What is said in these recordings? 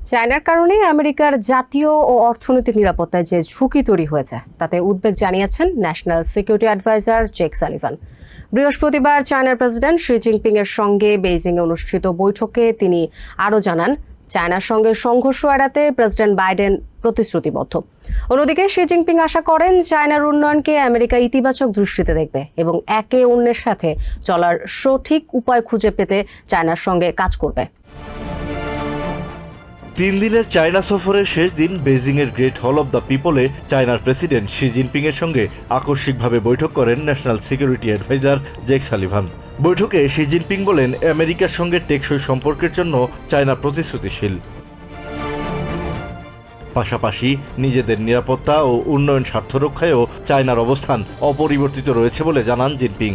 চায়নার কারণে আমেরিকার জাতীয় ও অর্থনৈতিক নিরাপত্তায় যে ঝুঁকি তৈরি হয়েছে তাতে উদ্বেগ জানিয়েছেন national security adviser Jake Sullivan. বৃহস্পতিবার চায়নার প্রেসিডেন্ট শি জিনপিং এর সঙ্গে বেইজিংয়ে অনুষ্ঠিত বৈঠকে তিনি আরও জানান, চায়নার সঙ্গে সংঘর্ষ এড়াতে প্রেসিডেন্ট বাইডেন প্রতিশ্রুতিবদ্ধ। অন্যদিকে শি জিনপিং আশা করেন চায়নার উন্নয়নকে আমেরিকা ইতিবাচক দৃষ্টিতে দেখবে এবং একে অন্যের সাথে চলার সঠিক উপায় খুঁজে পেতে চায়নার সঙ্গে কাজ করবে। 3 দিনের চায়না সফরের শেষ দিন বেইজিংয়ের গ্রেট হল অব দ্য পিপলে চায়নার প্রেসিডেন্ট শি জিনপিং এর সঙ্গে আকস্মিকভাবে বৈঠক করেন national security adviser Jake Sullivan. বৈঠকে শি জিনপিং বলেন, আমেরিকার সঙ্গে টেকসই সম্পর্কের জন্য চায়না প্রতিশ্রুতিশীল। পাশাপাশি নিজেদের নিরাপত্তা ও উন্নয়ন স্বার্থ রক্ষায়ও চায়নার অবস্থান অপরিবর্তিত রয়েছে বলে জানান জিনপিং।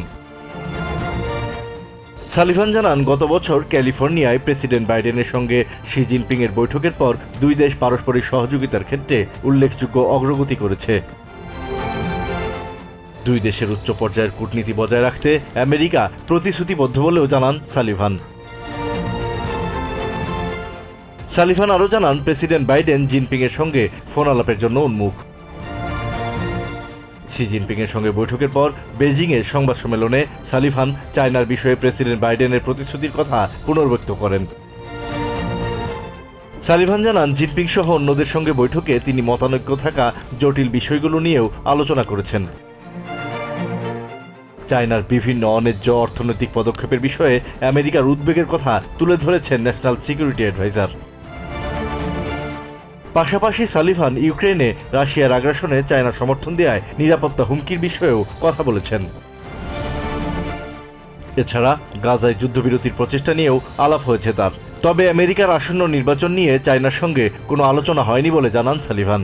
সালিভান জানান, গত বছর ক্যালিফোর্নিয়ায় প্রেসিডেন্ট বাইডেনের সঙ্গে শি জিনপিং এর বৈঠকের পর দুই দেশ পারস্পরিক সহযোগিতার ক্ষেত্রে উল্লেখযোগ্য অগ্রগতি করেছে। দুই দেশের উচ্চ পর্যায়ের কূটনীতি বজায় রাখতে আমেরিকা প্রতিশ্রুতিবদ্ধ বলেও জানান সালিভান। সালিভান আরও জানান, প্রেসিডেন্ট বাইডেন জিনপিং এর সঙ্গে ফোন আলাপের জন্য উন্মুখ। শি জিনপিং এর সঙ্গে বৈঠকের পর বেইজিংয়ের সংবাদ সম্মেলনে সালিভান চায়নার বিষয়ে প্রেসিডেন্ট বাইডেনের প্রতিশ্রুতির কথা পুনর্ব্যক্ত করেন। সালিভান জানান, জিনপিং সহ অন্যদের সঙ্গে বৈঠকে তিনি মতানৈক্য থাকা জটিল বিষয়গুলো নিয়েও আলোচনা করেছেন। চায়নার বিভিন্ন অন্যায্য অর্থনৈতিক পদক্ষেপের বিষয়ে আমেরিকার উদ্বেগের কথা তুলে ধরেছেন ন্যাশনাল সিকিউরিটি অ্যাডভাইজার। পাশাপাশি সালিভান ইউক্রেনে রাশিয়ার আগ্রাসনে চায়না সমর্থন দেওয়ায় নিরাপত্তা হুমকির বিষয়েও কথা বলেছেন। এছাড়া গাজায় যুদ্ধবিরতির প্রচেষ্টা নিয়েও আলাপ হয়েছে তার। তবে আমেরিকার আসন্ন নির্বাচন নিয়ে চায়নার সঙ্গে কোনো আলোচনা হয়নি বলে জানান সালিভান।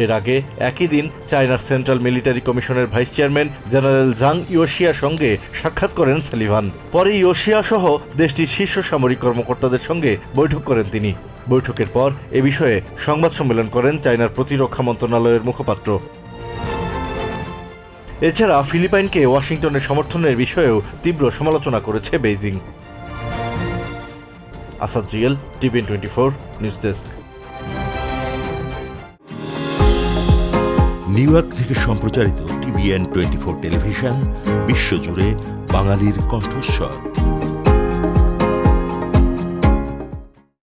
এর আগে একই দিন চায়নার সেন্ট্রাল মিলিটারি কমিশনের ভাইস চেয়ারম্যান জেনারেল জাং ইয়োশিয়ার সঙ্গে সাক্ষাৎ করেন সালিভান। পরে ইয়োশিয়া সহ দেশটির শীর্ষ সামরিক কর্মকর্তাদের সঙ্গে বৈঠক করেন তিনি। বৈঠকের পর এ বিষয়ে সংবাদ সম্মেলন করেন চায়নার প্রতিরক্ষা মন্ত্রণালয়ের মুখপাত্র। এছাড়া ফিলিপাইনকে ওয়াশিংটনের সমর্থনের বিষয়েও তীব্র সমালোচনা করেছে Beijing. Asad real, TVN 24 news desk. New York থেকে সম্প্রচারিত টিভিএন 24 টেলিভিশন বিশ্বজুড়ে বাঙালির কণ্ঠস্বর।